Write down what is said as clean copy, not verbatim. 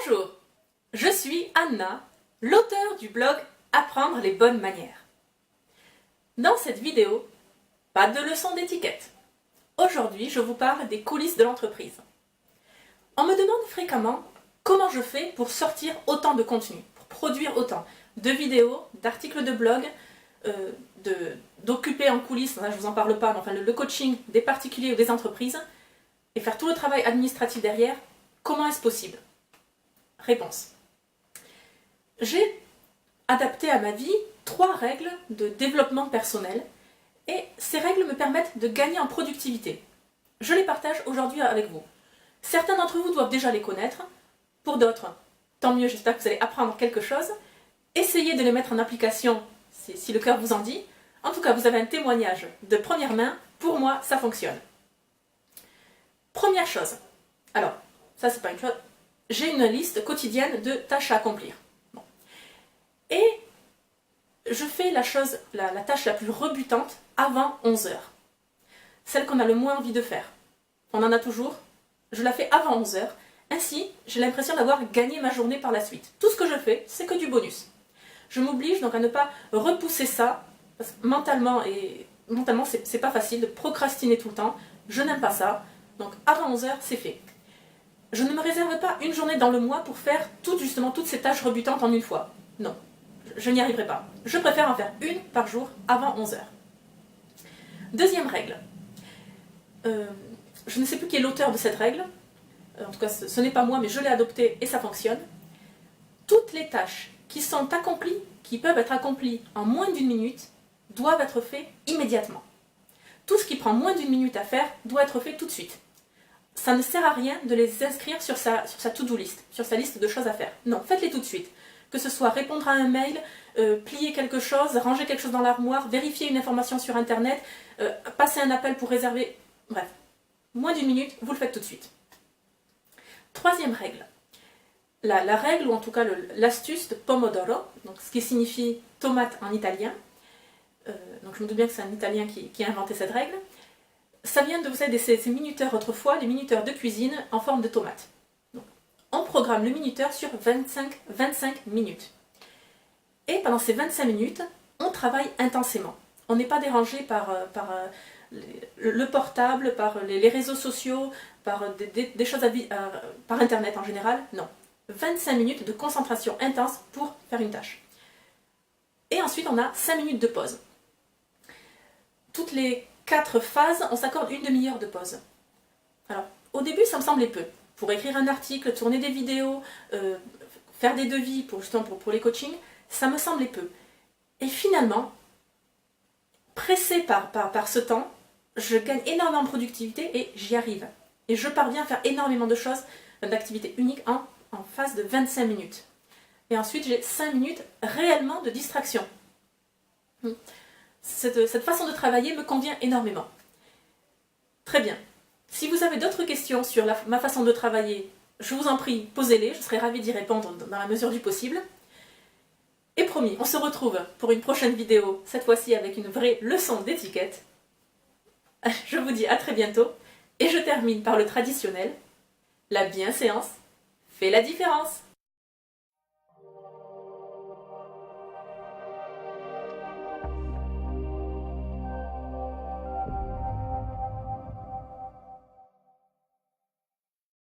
Bonjour, je suis Anna, l'auteure du blog Apprendre les bonnes manières. Dans cette vidéo, pas de leçon d'étiquette. Aujourd'hui, je vous parle des coulisses de l'entreprise. On me demande fréquemment comment je fais pour sortir autant de contenu, pour produire autant de vidéos, d'articles de blog, d'occuper en coulisses, là, je ne vous en parle pas, mais enfin, le coaching des particuliers ou des entreprises, et faire tout le travail administratif derrière. Comment est-ce possible? Réponse. J'ai adapté à ma vie 3 règles de développement personnel et ces règles me permettent de gagner en productivité. Je les partage aujourd'hui avec vous. Certains d'entre vous doivent déjà les connaître, pour d'autres, tant mieux, j'espère que vous allez apprendre quelque chose. Essayez de les mettre en application si le cœur vous en dit. En tout cas, vous avez un témoignage de première main, pour moi, ça fonctionne. Première chose, alors, ça c'est pas une chose, j'ai une liste quotidienne de tâches à accomplir. Bon. Et je fais la tâche la plus rebutante avant 11h. Celle qu'on a le moins envie de faire. On en a toujours. Je la fais avant 11h. Ainsi, j'ai l'impression d'avoir gagné ma journée par la suite. Tout ce que je fais, c'est que du bonus. Je m'oblige donc à ne pas repousser ça, parce que mentalement, c'est pas facile de procrastiner tout le temps. Je n'aime pas ça. Donc avant 11h, c'est fait. Je ne me réserve pas une journée dans le mois pour faire toutes ces tâches rebutantes en une fois. Non, je n'y arriverai pas. Je préfère en faire une par jour avant 11h. Deuxième règle. Je ne sais plus qui est l'auteur de cette règle. En tout cas, ce n'est pas moi, mais je l'ai adoptée et ça fonctionne. Toutes les tâches qui sont accomplies, qui peuvent être accomplies en moins d'une minute, doivent être faites immédiatement. Tout ce qui prend moins d'une minute à faire doit être fait tout de suite. Ça ne sert à rien de les inscrire sur sa to-do list, sur sa liste de choses à faire. Non, faites-les tout de suite. Que ce soit répondre à un mail, plier quelque chose, ranger quelque chose dans l'armoire, vérifier une information sur internet, passer un appel pour réserver... Bref, moins d'une minute, vous le faites tout de suite. Troisième règle. La règle, ou en tout cas l'astuce de Pomodoro, donc ce qui signifie tomate en italien. Donc je me doute bien que c'est un Italien qui a inventé cette règle. Ça vient de, vous savez, ces minuteurs autrefois, les minuteurs de cuisine en forme de tomate. Donc, on programme le minuteur sur 25 minutes. Et pendant ces 25 minutes, on travaille intensément. On n'est pas dérangé par le portable, par les réseaux sociaux, par des choses par internet en général. Non. 25 minutes de concentration intense pour faire une tâche. Et ensuite, on a 5 minutes de pause. Toutes les 4 phases, on s'accorde une demi-heure de pause. Alors, au début, ça me semblait peu. Pour écrire un article, tourner des vidéos, faire des devis pour les coachings, ça me semblait peu. Et finalement, pressée par ce temps, je gagne énormément de productivité et j'y arrive. Et je parviens à faire énormément de choses, d'activités uniques en phase de 25 minutes. Et ensuite, j'ai 5 minutes réellement de distraction. Cette façon de travailler me convient énormément. Très bien. Si vous avez d'autres questions sur ma façon de travailler, je vous en prie, posez-les, je serai ravie d'y répondre dans la mesure du possible. Et promis, on se retrouve pour une prochaine vidéo, cette fois-ci avec une vraie leçon d'étiquette. Je vous dis à très bientôt, et je termine par le traditionnel. La bienséance fait la différence.